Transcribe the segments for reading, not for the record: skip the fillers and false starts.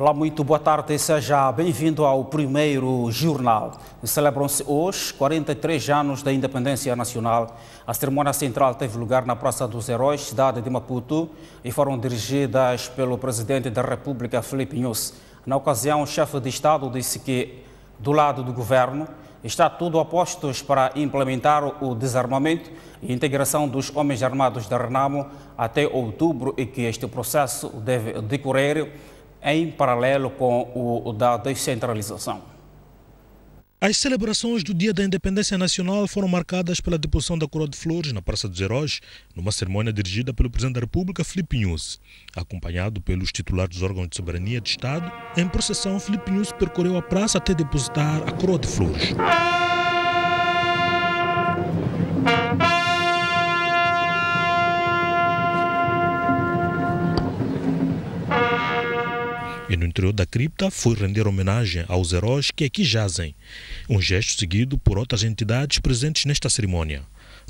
Olá, muito boa tarde e seja bem-vindo ao primeiro jornal. Celebram-se hoje 43 anos da independência nacional. A cerimônia central teve lugar na Praça dos Heróis, cidade de Maputo, e foram dirigidas pelo presidente da República, Filipe Nyusi. Na ocasião, o chefe de Estado disse que, do lado do governo, está tudo a postos para implementar o desarmamento e integração dos homens armados da Renamo até outubro e que este processo deve decorrer em paralelo com o da descentralização. As celebrações do Dia da Independência Nacional foram marcadas pela deposição da coroa de flores na Praça dos Heróis, numa cerimônia dirigida pelo Presidente da República, Filipe Nyusi. Acompanhado pelos titulares dos órgãos de soberania de Estado, em procissão, Filipe Nyusi percorreu a praça até depositar a coroa de flores. E no interior da cripta foi render homenagem aos heróis que aqui jazem, um gesto seguido por outras entidades presentes nesta cerimônia.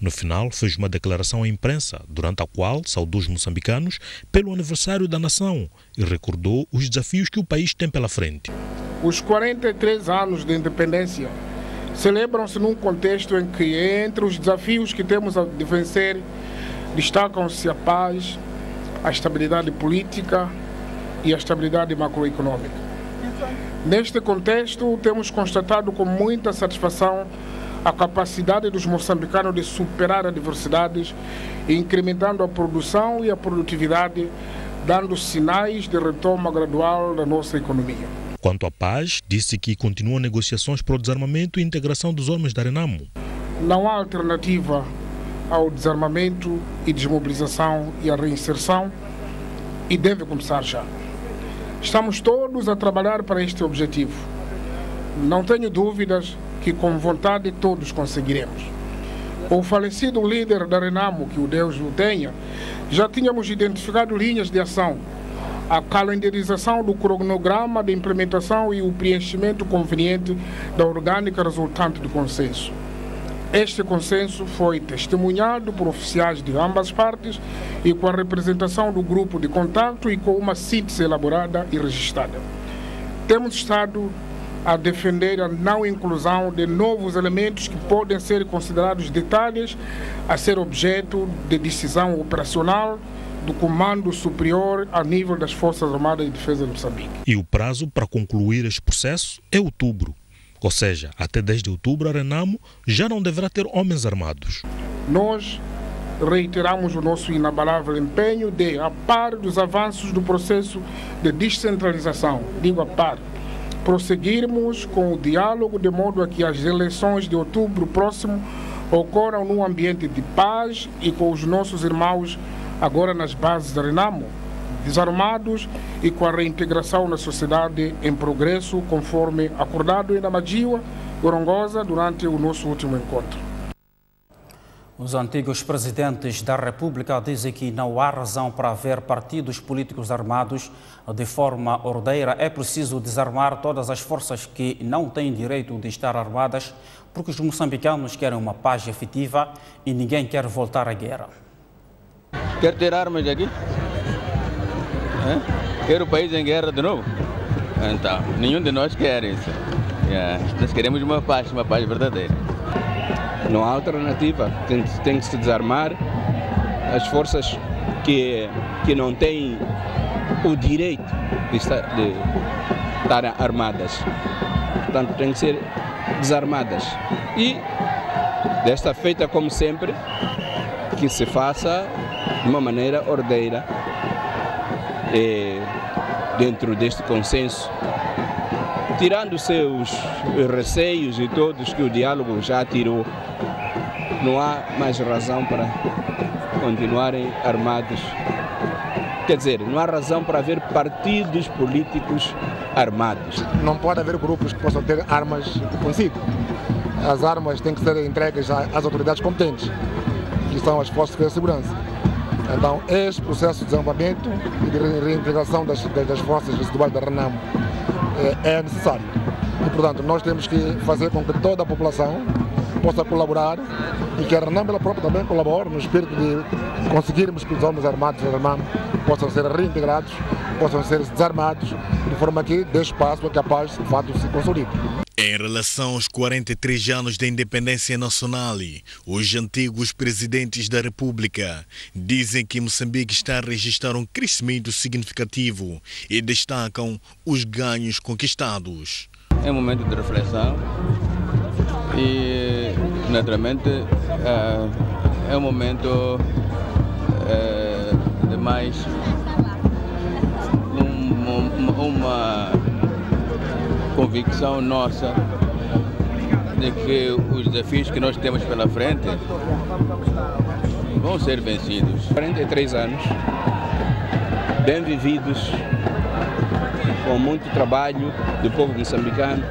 No final, fez uma declaração à imprensa, durante a qual saudou os moçambicanos pelo aniversário da nação e recordou os desafios que o país tem pela frente. Os 43 anos de independência celebram-se num contexto em que, entre os desafios que temos de vencer, destacam-se a paz, a estabilidade política e a estabilidade macroeconômica. Neste contexto, temos constatado com muita satisfação a capacidade dos moçambicanos de superar adversidades, incrementando a produção e a produtividade, dando sinais de retoma gradual da nossa economia. Quanto à paz, disse que continuam negociações para o desarmamento e integração dos homens da Renamo. Não há alternativa ao desarmamento e desmobilização e à reinserção, e deve começar já. Estamos todos a trabalhar para este objetivo. Não tenho dúvidas que com vontade todos conseguiremos. Com o falecido líder da Renamo, que o Deus o tenha, já tínhamos identificado linhas de ação, a calendarização do cronograma de implementação e o preenchimento conveniente da orgânica resultante do consenso. Este consenso foi testemunhado por oficiais de ambas partes e com a representação do grupo de contato e com uma síntese elaborada e registrada. Temos estado a defender a não inclusão de novos elementos que podem ser considerados detalhes a ser objeto de decisão operacional do Comando Superior a nível das Forças Armadas de Defesa de Moçambique. E o prazo para concluir este processo é outubro. Ou seja, até 10 de outubro a Renamo já não deverá ter homens armados. Nós reiteramos o nosso inabalável empenho de, a par dos avanços do processo de descentralização, digo a par, prosseguirmos com o diálogo de modo a que as eleições de outubro próximo ocorram num ambiente de paz e com os nossos irmãos agora nas bases da Renamo, desarmados e com a reintegração na sociedade em progresso, conforme acordado em Namajiwa, Gorongosa, durante o nosso último encontro. Os antigos presidentes da República dizem que não há razão para haver partidos políticos armados de forma ordeira. É preciso desarmar todas as forças que não têm direito de estar armadas, porque os moçambicanos querem uma paz efetiva e ninguém quer voltar à guerra. Quer ter armas aqui? Quer o país em guerra de novo? Então, nenhum de nós quer isso. Nós queremos uma paz verdadeira. Não há alternativa, tem que se desarmar as forças que não têm o direito de estar armadas. Portanto, têm que ser desarmadas. E, desta feita, como sempre, que se faça de uma maneira ordeira, dentro deste consenso, tirando seus receios e todos que o diálogo já tirou. Não há mais razão para continuarem armados. Quer dizer, não há razão para haver partidos políticos armados. Não pode haver grupos que possam ter armas consigo. As armas têm que ser entregues às autoridades competentes, que são as forças de segurança. Então, este processo de desarmamento e de reintegração das forças residuais da Renamo é necessário. E, portanto, nós temos que fazer com que toda a população possa colaborar e que a Renamo ela própria também colabore no espírito de conseguirmos que os homens armados da Renamo possam ser reintegrados possam ser desarmados, de forma que dê espaço para que a paz, de fato, se consolide. Em relação aos 43 anos da independência nacional, os antigos presidentes da República dizem que Moçambique está a registrar um crescimento significativo e destacam os ganhos conquistados. É um momento de reflexão e, naturalmente, é um momento de mais uma convicção nossa de que os desafios que nós temos pela frente vão ser vencidos. 43 anos, bem vividos, com muito trabalho do povo moçambicano,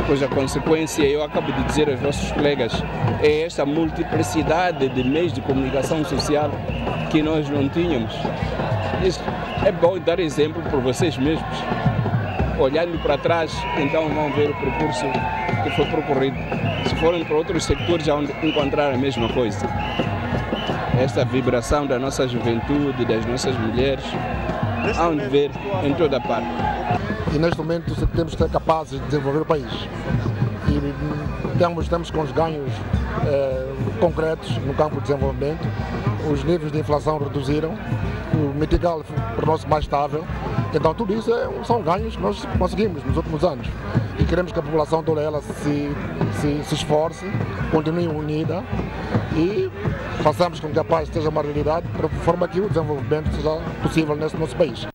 cuja consequência, eu acabo de dizer aos nossos colegas, é esta multiplicidade de meios de comunicação social que nós não tínhamos. Isso é bom dar exemplo por vocês mesmos. Olhando para trás, então vão ver o percurso que foi percorrido. Se forem para outros sectores, já vão encontrar a mesma coisa. Esta vibração da nossa juventude, das nossas mulheres, hão de ver em toda a parte. E neste momento temos que ser capazes de desenvolver o país. E temos com os ganhos concretos no campo de desenvolvimento, os níveis de inflação reduziram, o metigal tornou-se mais estável. Então tudo isso são ganhos que nós conseguimos nos últimos anos. E queremos que a população toda ela se esforce, continue unida e façamos com que a paz seja uma realidade, de forma que o desenvolvimento seja possível nesse nosso país.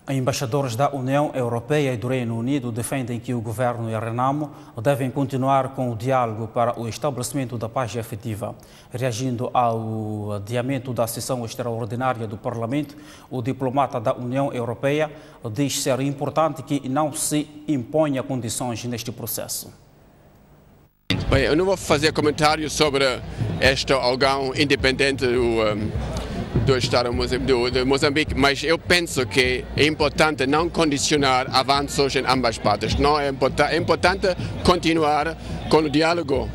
Embaixadores da União Europeia e do Reino Unido defendem que o governo e a Renamo devem continuar com o diálogo para o estabelecimento da paz efetiva. Reagindo ao adiamento da sessão extraordinária do Parlamento, o diplomata da União Europeia diz ser importante que não se imponha condições neste processo. Bem, eu não vou fazer comentário sobre este órgão independente do Estado de Moçambique, mas eu penso que é importante não condicionar avanços em ambas partes. Não é importante continuar com o diálogo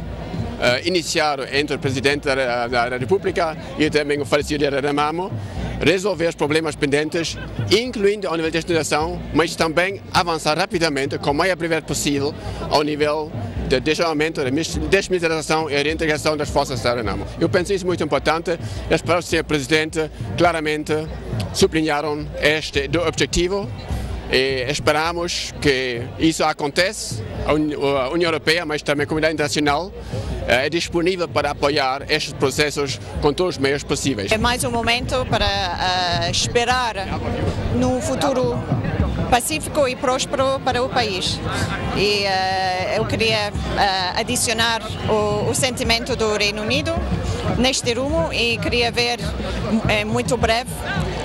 iniciado entre o Presidente da República e também o falecido Renamo, resolver os problemas pendentes, incluindo ao nível de destinação, mas também avançar rapidamente, com o mais breve possível, ao nível de desarmamento, de desmilitarização e reintegração das forças da Renamo. Eu penso isso muito importante. As palavras do Sr. Presidente claramente sublinharam este objetivo e esperamos que isso aconteça. A União Europeia, mas também a comunidade internacional, é disponível para apoiar estes processos com todos os meios possíveis. É mais um momento para esperar num futuro pacífico e próspero para o país. E eu queria adicionar o sentimento do Reino Unido neste rumo e queria ver muito breve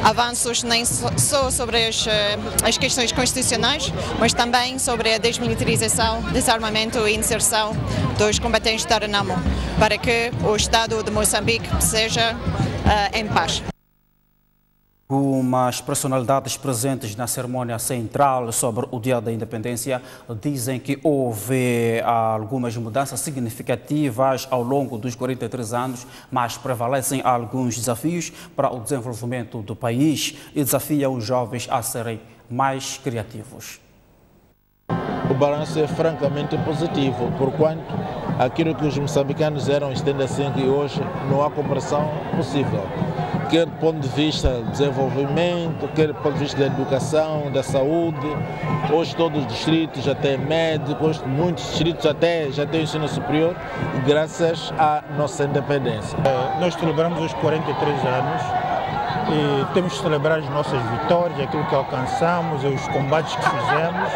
avanços nem só sobre as questões constitucionais, mas também sobre a desmilitarização, desarmamento e inserção dos combatentes da Renamo, para que o Estado de Moçambique seja em paz. Umas personalidades presentes na cerimónia central sobre o Dia da Independência dizem que houve algumas mudanças significativas ao longo dos 43 anos, mas prevalecem alguns desafios para o desenvolvimento do país e desafiam os jovens a serem mais criativos. O balanço é francamente positivo, porquanto aquilo que os moçambicanos eram em 75 e hoje não há comparação possível. Quer do ponto de vista do desenvolvimento, quer do ponto de vista da educação, da saúde. Hoje todos os distritos já têm médicos, muitos distritos até já têm ensino superior, graças à nossa independência. Nós celebramos os 43 anos e temos que celebrar as nossas vitórias, aquilo que alcançamos, os combates que fizemos,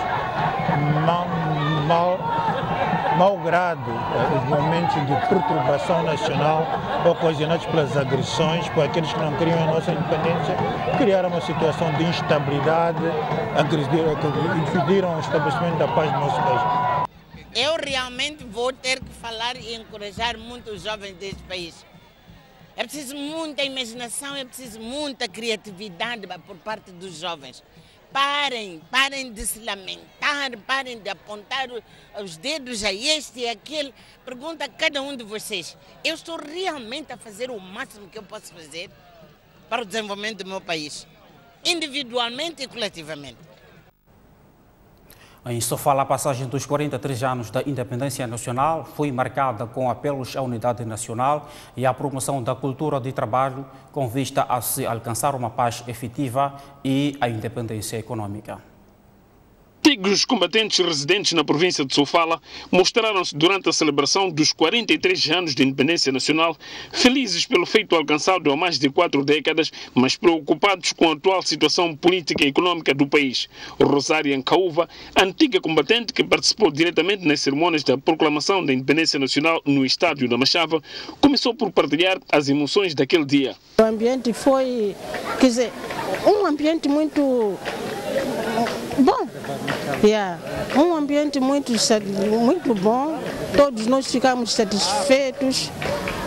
malgrado os momentos de perturbação nacional ocasionados pelas agressões por aqueles que não queriam a nossa independência, criaram uma situação de instabilidade, impediram o estabelecimento da paz do nosso país. Eu realmente vou ter que falar e encorajar muito os jovens deste país. É preciso muita imaginação, é preciso muita criatividade por parte dos jovens. Parem de se lamentar, parem de apontar os dedos a este e aquele. Pergunta a cada um de vocês, eu estou realmente a fazer o máximo que eu posso fazer? para o desenvolvimento do meu país, individualmente e coletivamente. Em Sofala, a passagem dos 43 anos da independência nacional foi marcada com apelos à unidade nacional e à promoção da cultura de trabalho com vista a se alcançar uma paz efetiva e a independência econômica. Antigos combatentes residentes na província de Sofala mostraram-se durante a celebração dos 43 anos de independência nacional felizes pelo feito alcançado há mais de 4 décadas, mas preocupados com a atual situação política e econômica do país. Rosária Nkaúva, antiga combatente que participou diretamente nas cerimônias da proclamação da independência nacional no estádio da Machava, começou por partilhar as emoções daquele dia. O ambiente foi, quer dizer, um ambiente muito bom. Um ambiente muito bom, todos nós ficamos satisfeitos,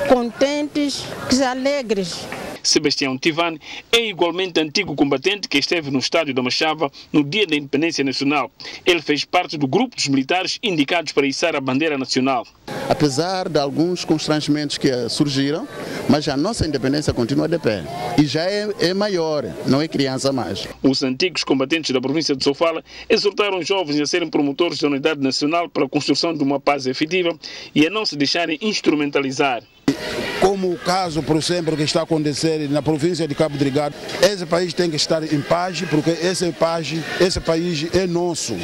contentes, alegres. Sebastião Tivani é igualmente antigo combatente que esteve no estádio da Machava no dia da independência nacional. Ele fez parte do grupo dos militares indicados para içar a bandeira nacional. Apesar de alguns constrangimentos que surgiram, mas a nossa independência continua de pé. E já é maior, não é criança mais. Os antigos combatentes da província de Sofala exortaram os jovens a serem promotores da unidade nacional para a construção de uma paz efetiva e a não se deixarem instrumentalizar. Como o caso, por exemplo, que está a acontecer na província de Cabo Delgado, esse país tem que estar em paz, porque esse país é nosso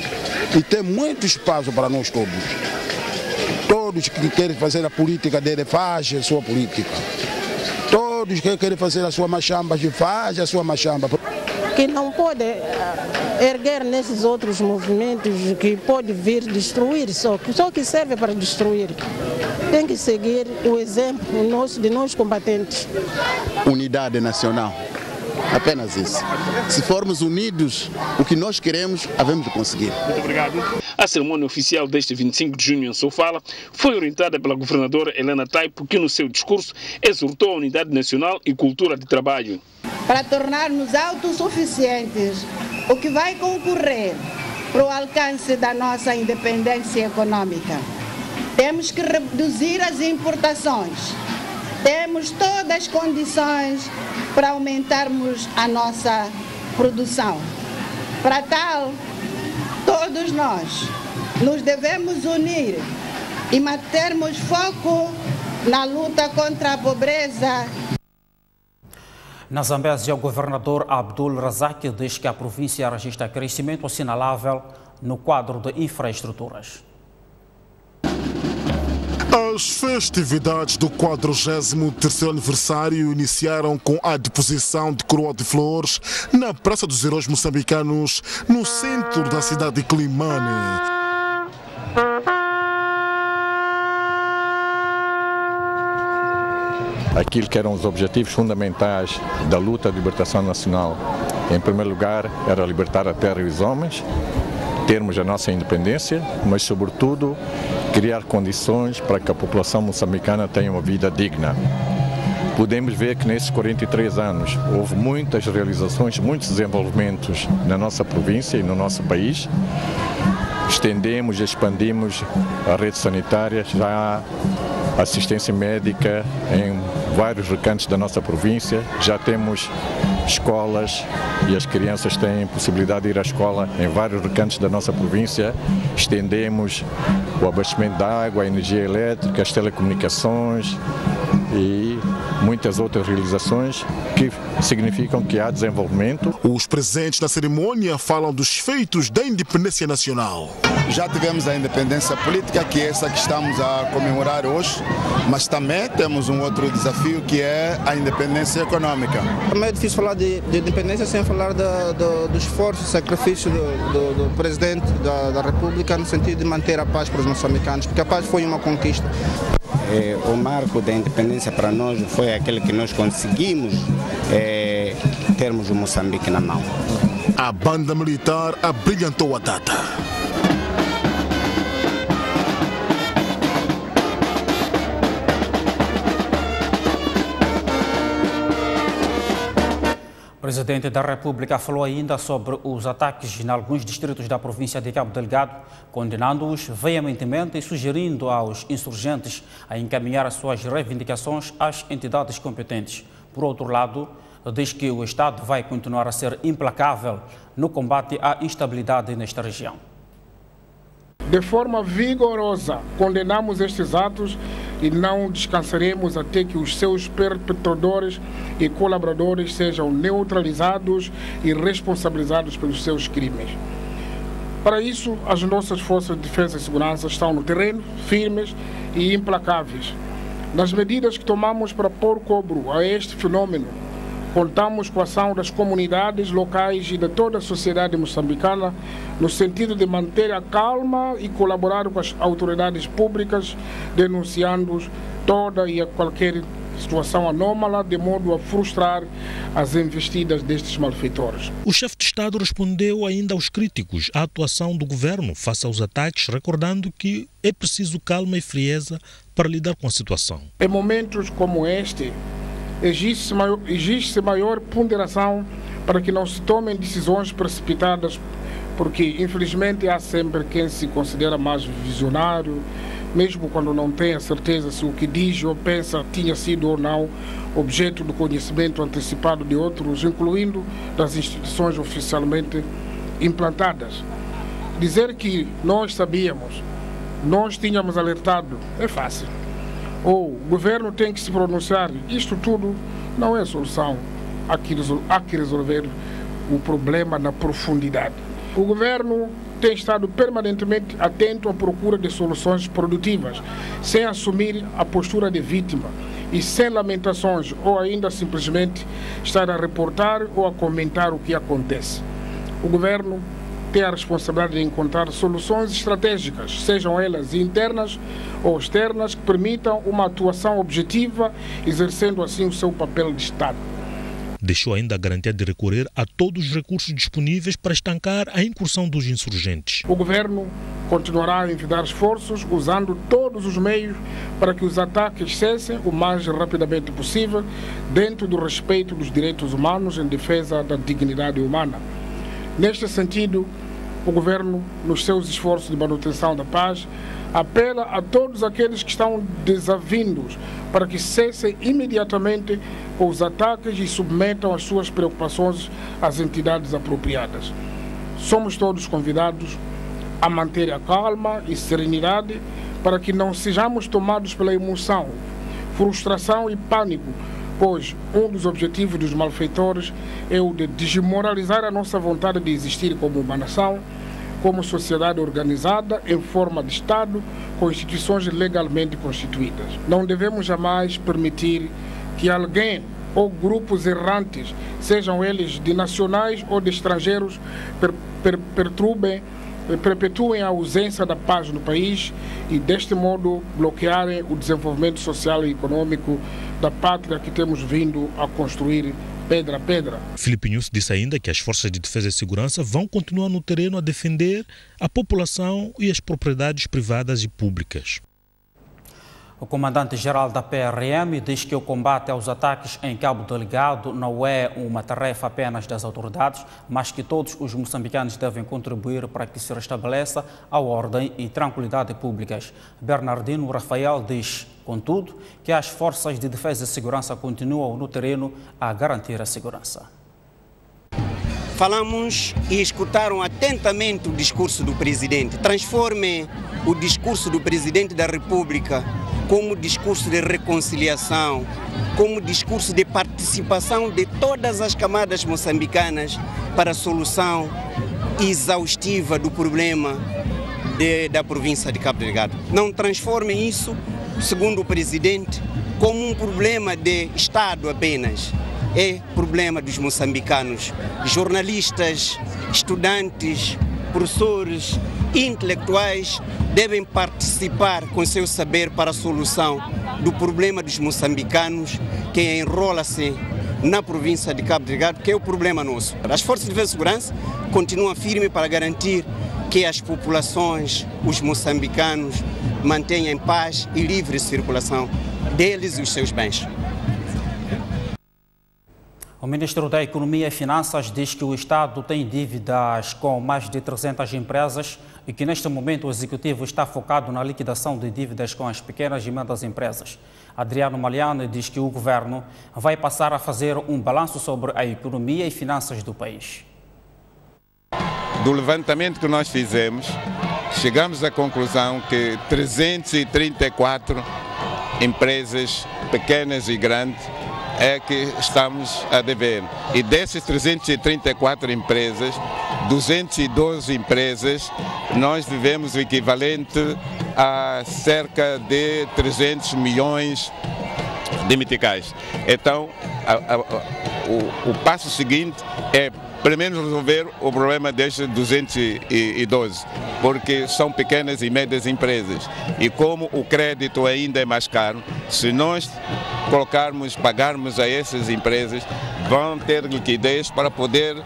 e tem muito espaço para nós todos. Todos que querem fazer a política dele, fazem a sua política. Todos que querem fazer a sua machamba, fazem a sua machamba. Que não pode erguer nesses outros movimentos que pode vir destruir, só que serve para destruir. Tem que seguir o exemplo de nós combatentes. Unidade nacional, apenas isso. Se formos unidos, o que nós queremos, havemos de conseguir. Muito obrigado. A cerimônia oficial deste 25 de junho em Sofala foi orientada pela governadora Helena Taipo, que no seu discurso exortou a unidade nacional e cultura de trabalho. Para tornar-nos autossuficientes, o que vai concorrer para o alcance da nossa independência econômica. Temos que reduzir as importações. Temos todas as condições para aumentarmos a nossa produção. Para tal, todos nós nos devemos unir e mantermos foco na luta contra a pobreza. Na Zambésia, o governador Abdul Razak diz que a província registra crescimento assinalável no quadro de infraestruturas. As festividades do 43º aniversário iniciaram com a deposição de coroa de flores na Praça dos Heróis Moçambicanos, no centro da cidade de Climane. Aquilo que eram os objetivos fundamentais da luta de libertação nacional. Em primeiro lugar, era libertar a terra e os homens, termos a nossa independência, mas, sobretudo, criar condições para que a população moçambicana tenha uma vida digna. Podemos ver que nesses 43 anos houve muitas realizações, muitos desenvolvimentos na nossa província e no nosso país. Estendemos e expandimos a rede sanitária, já há assistência médica em vários recantos da nossa província, já temos escolas e as crianças têm possibilidade de ir à escola em vários recantos da nossa província. Estendemos o abastecimento da água, a energia elétrica, as telecomunicações e muitas outras realizações que significam que há desenvolvimento. Os presentes na cerimônia falam dos feitos da independência nacional. Já tivemos a independência política, que é essa que estamos a comemorar hoje, mas também temos um outro desafio, que é a independência econômica. Também é difícil falar de independência sem falar do esforço, do sacrifício do presidente da República no sentido de manter a paz para os moçambicanos, porque a paz foi uma conquista. O marco da independência para nós foi aquele que nós conseguimos termos o Moçambique na mão. A banda militar abrilhantou a data. O presidente da República falou ainda sobre os ataques em alguns distritos da província de Cabo Delgado, condenando-os veementemente e sugerindo aos insurgentes a encaminhar as suas reivindicações às entidades competentes. Por outro lado, diz que o Estado vai continuar a ser implacável no combate à instabilidade nesta região. De forma vigorosa, condenamos estes atos e não descansaremos até que os seus perpetradores e colaboradores sejam neutralizados e responsabilizados pelos seus crimes. Para isso, as nossas forças de defesa e segurança estão no terreno, firmes e implacáveis. Nas medidas que tomamos para pôr cobro a este fenômeno, contamos com a ação das comunidades locais e de toda a sociedade moçambicana no sentido de manter a calma e colaborar com as autoridades públicas, denunciando toda e qualquer situação anômala, de modo a frustrar as investidas destes malfeitores. O chefe de Estado respondeu ainda aos críticos à atuação do governo face aos ataques, recordando que é preciso calma e frieza para lidar com a situação. Em momentos como este, exige-se maior ponderação para que não se tomem decisões precipitadas, porque infelizmente há sempre quem se considera mais visionário, mesmo quando não tem a certeza se o que diz ou pensa tinha sido ou não objeto do conhecimento antecipado de outros, incluindo das instituições oficialmente implantadas. Dizer que nós sabíamos, nós tínhamos alertado, é fácil. Ou o governo tem que se pronunciar, isto tudo não é solução. Há que resolver o problema na profundidade. O governo tem estado permanentemente atento à procura de soluções produtivas, sem assumir a postura de vítima e sem lamentações ou ainda simplesmente estar a reportar ou a comentar o que acontece. O governo tem a responsabilidade de encontrar soluções estratégicas, sejam elas internas ou externas, que permitam uma atuação objetiva, exercendo assim o seu papel de Estado. Deixou ainda a garantia de recorrer a todos os recursos disponíveis para estancar a incursão dos insurgentes. O governo continuará a envidar esforços, usando todos os meios para que os ataques cessem o mais rapidamente possível, dentro do respeito dos direitos humanos em defesa da dignidade humana. Neste sentido, o governo, nos seus esforços de manutenção da paz, apela a todos aqueles que estão desavindos para que cessem imediatamente os ataques e submetam as suas preocupações às entidades apropriadas. Somos todos convidados a manter a calma e serenidade para que não sejamos tomados pela emoção, frustração e pânico, pois um dos objetivos dos malfeitores é o de desmoralizar a nossa vontade de existir como uma nação, como sociedade organizada em forma de Estado, com instituições legalmente constituídas. Não devemos jamais permitir que alguém ou grupos errantes, sejam eles de nacionais ou de estrangeiros, perpetuem a ausência da paz no país e, deste modo, bloquearem o desenvolvimento social e econômico da pátria que temos vindo a construir pedra a pedra. Filipe Nunes disse ainda que as forças de defesa e segurança vão continuar no terreno a defender a população e as propriedades privadas e públicas. O comandante-geral da PRM diz que o combate aos ataques em Cabo Delgado não é uma tarefa apenas das autoridades, mas que todos os moçambicanos devem contribuir para que se restabeleça a ordem e tranquilidade públicas. Bernardino Rafael diz, contudo, que as forças de defesa e segurança continuam no terreno a garantir a segurança. Falamos e escutaram atentamente o discurso do presidente. Transforme o discurso do presidente da República como discurso de reconciliação, como discurso de participação de todas as camadas moçambicanas para a solução exaustiva do problema da província de Cabo Delgado. Não transformem isso, segundo o presidente, como um problema de Estado apenas. É problema dos moçambicanos, jornalistas, estudantes, professores, intelectuais devem participar com seu saber para a solução do problema dos moçambicanos que enrola-se na província de Cabo Delgado, que é o problema nosso. As forças de defesa e segurança continuam firmes para garantir que as populações, os moçambicanos, mantenham paz e livre circulação deles e os seus bens. O ministro da Economia e Finanças diz que o Estado tem dívidas com mais de 300 empresas e que neste momento o Executivo está focado na liquidação de dívidas com as pequenas e médias empresas. Adriano Maliane diz que o governo vai passar a fazer um balanço sobre a economia e finanças do país. Do levantamento que nós fizemos, chegamos à conclusão que 334 empresas pequenas e grandes é que estamos a dever. E dessas 334 empresas, 212 empresas, nós devemos o equivalente a cerca de 300 milhões de meticais. Então, o passo seguinte é pelo menos resolver o problema destes 212, porque são pequenas e médias empresas. E como o crédito ainda é mais caro, se nós pagarmos a essas empresas, vão ter liquidez para poder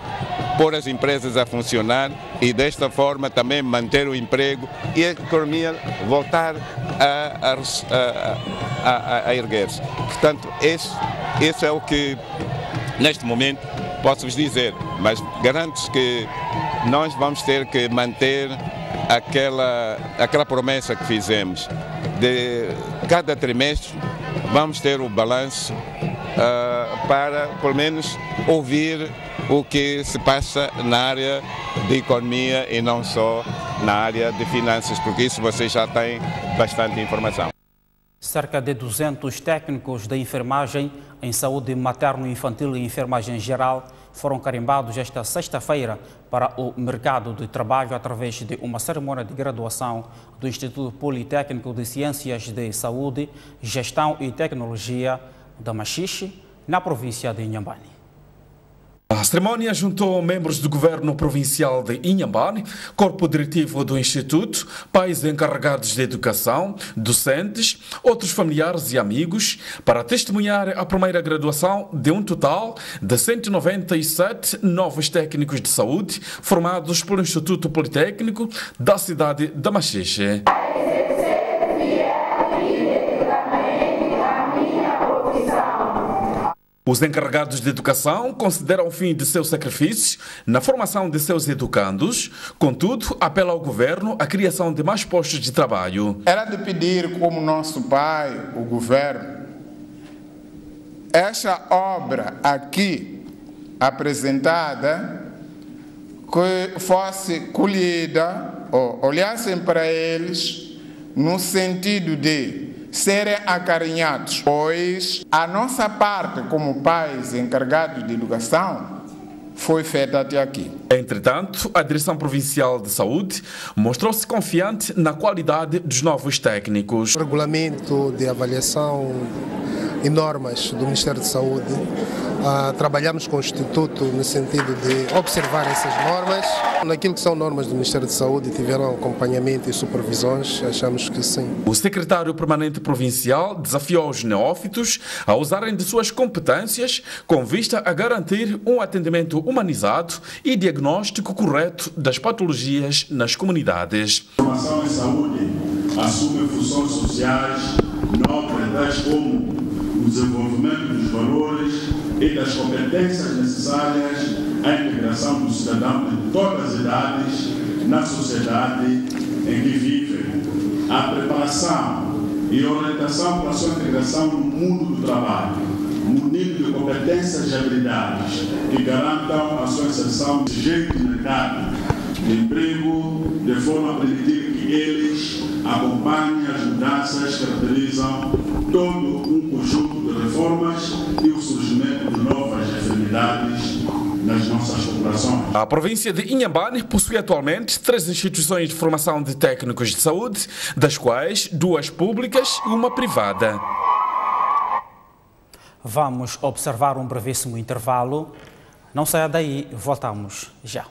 pôr as empresas a funcionar e desta forma também manter o emprego e a economia voltar a erguer-se. Portanto, esse é o que neste momento posso-vos dizer, mas garanto-vos que nós vamos ter que manter aquela promessa que fizemos. De cada trimestre vamos ter o balanço para, pelo menos, ouvir o que se passa na área de economia e não só na área de finanças, porque isso vocês já têm bastante informação. Cerca de 200 técnicos de enfermagem em saúde materno-infantil e enfermagem geral foram carimbados esta sexta-feira para o mercado de trabalho através de uma cerimônia de graduação do Instituto Politécnico de Ciências de Saúde, Gestão e Tecnologia da Machixe, na província de Inhambane. A cerimônia juntou membros do governo provincial de Inhambane, corpo diretivo do Instituto, pais encarregados de educação, docentes, outros familiares e amigos, para testemunhar a primeira graduação de um total de 197 novos técnicos de saúde formados pelo Instituto Politécnico da cidade da Machixe. Os encarregados de educação consideram o fim de seus sacrifícios na formação de seus educandos, contudo, apela ao governo a criação de mais postos de trabalho. Era de pedir, como nosso pai, o governo, esta obra aqui apresentada, que fosse colhida, ou olhassem para eles no sentido de serem acarinhados, pois a nossa parte como pais encarregados de educação foi feita até aqui. Entretanto, a Direção Provincial de Saúde mostrou-se confiante na qualidade dos novos técnicos. O regulamento de avaliação e normas do Ministério da Saúde, trabalhamos com o Instituto no sentido de observar essas normas. Naquilo que são normas do Ministério da Saúde, tiveram acompanhamento e supervisões, achamos que sim. O secretário permanente provincial desafiou os neófitos a usarem de suas competências com vista a garantir um atendimento humanizado e diagnóstico correto das patologias nas comunidades. A formação em saúde assume funções sociais nobres, tais como o desenvolvimento dos valores e das competências necessárias à integração do cidadão de todas as idades na sociedade em que vive. A preparação e orientação para a sua integração no mundo do trabalho, munido de competências e habilidades que garantam a sua inserção de jeito no mercado de emprego, de forma a permitir que eles acompanhem as mudanças que caracterizam todo um conjunto de reformas e o surgimento de novas enfermidades nas nossas populações. A província de Inhambane possui atualmente 3 instituições de formação de técnicos de saúde, das quais 2 públicas e uma privada. Vamos observar um brevíssimo intervalo. Não saia daí, voltamos já.